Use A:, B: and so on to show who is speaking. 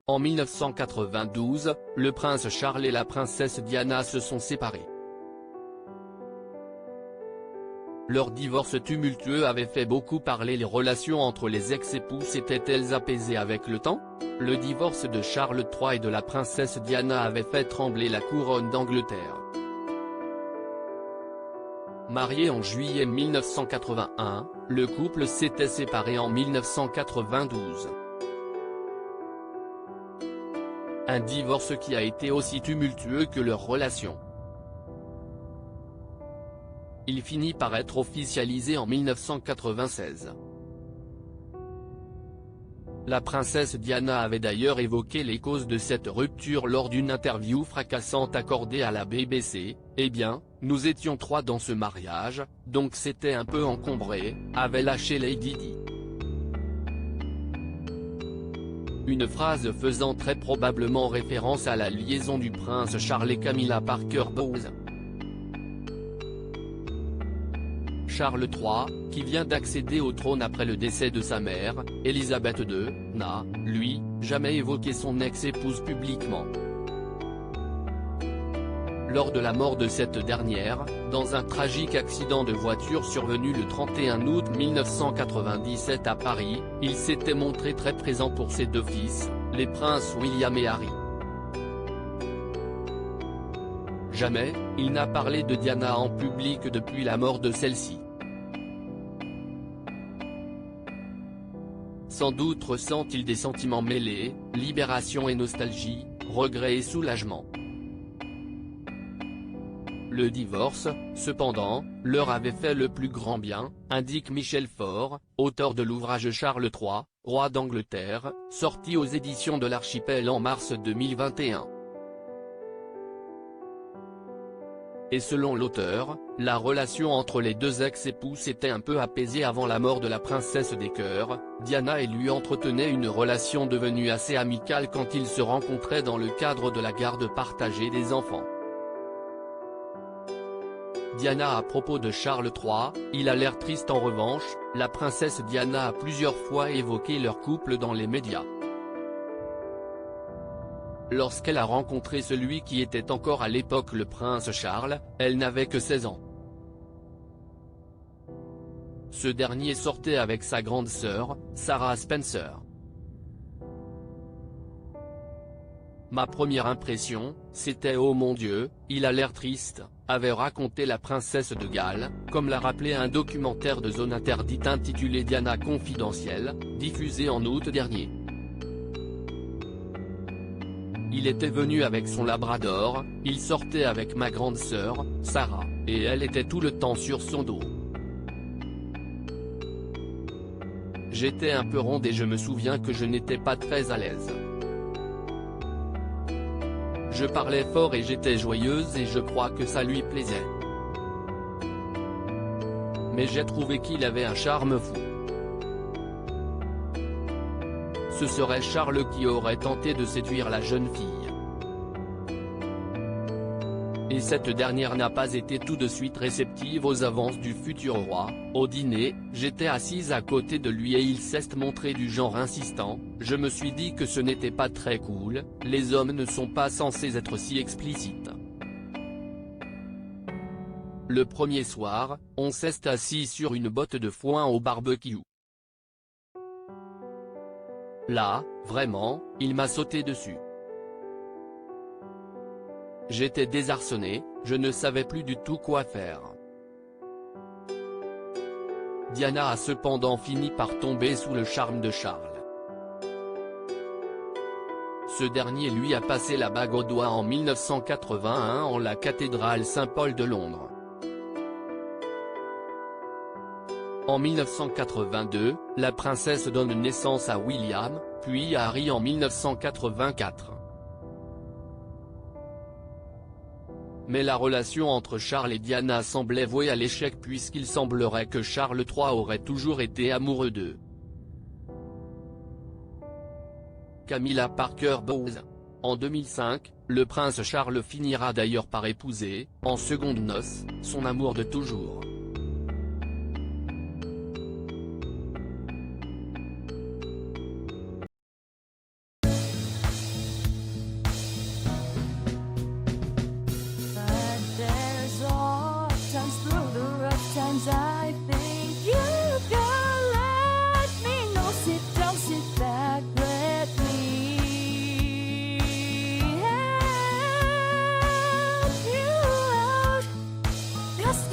A: En 1992, le prince Charles et la princesse Diana se sont séparés. Leur divorce tumultueux avait fait beaucoup parler. Les relations entre les ex-époux s'étaient-elles apaisées avec le temps? Le divorce de Charles III et de la princesse Diana avait fait trembler la couronne d'Angleterre. Marié en juillet 1981, le couple s'était séparé en 1992. Un divorce qui a été aussi tumultueux que leur relation. Il finit par être officialisé en 1996. La princesse Diana avait d'ailleurs évoqué les causes de cette rupture lors d'une interview fracassante accordée à la BBC. « Eh bien, nous étions 3 dans ce mariage, donc c'était un peu encombré », avait lâché Lady Di. Une phrase faisant très probablement référence à la liaison du prince Charles et Camilla Parker Bowles. Charles III, qui vient d'accéder au trône après le décès de sa mère, Élisabeth II, n'a, lui, jamais évoqué son ex-épouse publiquement. Lors de la mort de cette dernière, dans un tragique accident de voiture survenu le 31 août 1997 à Paris, il s'était montré très présent pour ses 2 fils, les princes William et Harry. Jamais, il n'a parlé de Diana en public depuis la mort de celle-ci. Sans doute ressent-il des sentiments mêlés, libération et nostalgie, regret et soulagement. Le divorce, cependant, leur avait fait le plus grand bien, indique Michel Faure, auteur de l'ouvrage Charles III, roi d'Angleterre, sorti aux éditions de l'Archipel en mars 2021. Et selon l'auteur, la relation entre les 2 ex-époux s'était un peu apaisée avant la mort de la princesse des cœurs. Diana et lui entretenaient une relation devenue assez amicale quand ils se rencontraient dans le cadre de la garde partagée des enfants. Diana à propos de Charles III, il a l'air triste. En revanche, la princesse Diana a plusieurs fois évoqué leur couple dans les médias. Lorsqu'elle a rencontré celui qui était encore à l'époque le prince Charles, elle n'avait que 16 ans. Ce dernier sortait avec sa grande sœur, Sarah Spencer. Ma première impression, c'était « Oh mon Dieu, il a l'air triste », avait raconté la princesse de Galles, comme l'a rappelé un documentaire de zone interdite intitulé Diana Confidentielle, diffusé en août dernier. Il était venu avec son labrador, il sortait avec ma grande sœur, Sarah, et elle était tout le temps sur son dos. J'étais un peu ronde et je me souviens que je n'étais pas très à l'aise. Je parlais fort et j'étais joyeuse et je crois que ça lui plaisait. Mais j'ai trouvé qu'il avait un charme fou. Ce serait Charles qui aurait tenté de séduire la jeune fille. Et cette dernière n'a pas été tout de suite réceptive aux avances du futur roi. Au dîner, j'étais assise à côté de lui et il s'est montré du genre insistant. Je me suis dit que ce n'était pas très cool, les hommes ne sont pas censés être si explicites. Le premier soir, on s'est assis sur une botte de foin au barbecue. Là, vraiment, il m'a sauté dessus. J'étais désarçonné, je ne savais plus du tout quoi faire. Diana a cependant fini par tomber sous le charme de Charles. Ce dernier lui a passé la bague au doigt en 1981 en la cathédrale Saint-Paul de Londres. En 1982, la princesse donne naissance à William, puis à Harry en 1984. Mais la relation entre Charles et Diana semblait vouée à l'échec puisqu'il semblerait que Charles III aurait toujours été amoureux d'eux. Camilla Parker Bowles. En 2005, le prince Charles finira d'ailleurs par épouser, en secondes noces, son amour de toujours.
B: Sometimes I think you can let me know. Sit down, sit back, let me help you out. Just